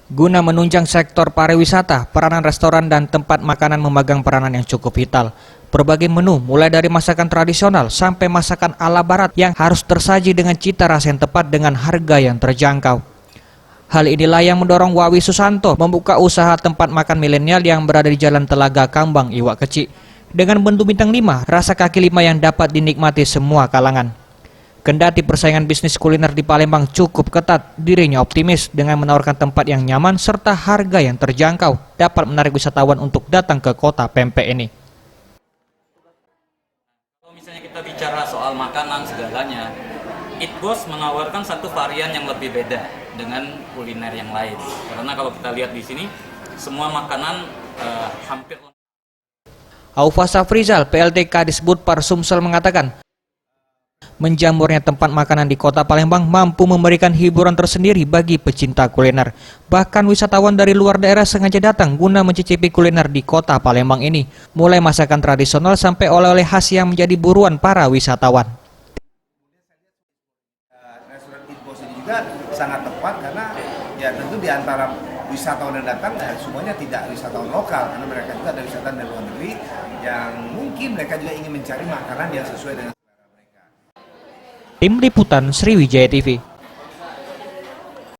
Guna menunjang sektor pariwisata, peranan restoran dan tempat makanan memegang peranan yang cukup vital. Berbagai menu, mulai dari masakan tradisional sampai masakan ala barat yang harus tersaji dengan cita rasa yang tepat dengan harga yang terjangkau. Hal inilah yang mendorong Wawi Susanto membuka usaha tempat makan milenial yang berada di Jalan Telaga Kambang, Iwak Kecik. Dengan menu bintang 5, rasa kaki lima yang dapat dinikmati semua kalangan. Kendati persaingan bisnis kuliner di Palembang cukup ketat, dirinya optimis dengan menawarkan tempat yang nyaman serta harga yang terjangkau dapat menarik wisatawan untuk datang ke kota pempek ini. Kalau misalnya kita bicara soal makanan segalanya, Eat Boss menawarkan satu varian yang lebih beda dengan kuliner yang lain. Karena kalau kita lihat di sini, semua makanan hampir. Aufa Safrizal, PLT Kadisbud Par Sumsel mengatakan, menjamurnya tempat makanan di kota Palembang mampu memberikan hiburan tersendiri bagi pecinta kuliner. Bahkan wisatawan dari luar daerah sengaja datang guna mencicipi kuliner di kota Palembang ini. Mulai masakan tradisional sampai oleh-oleh khas yang menjadi buruan para wisatawan. Restoran Eat Boss ini juga sangat tepat karena ya tentu di antara wisatawan yang datang semuanya tidak wisatawan lokal, karena mereka juga ada wisatawan dari luar negeri yang mungkin mereka juga ingin mencari makanan yang sesuai dengan. Tim Liputan Sriwijaya TV.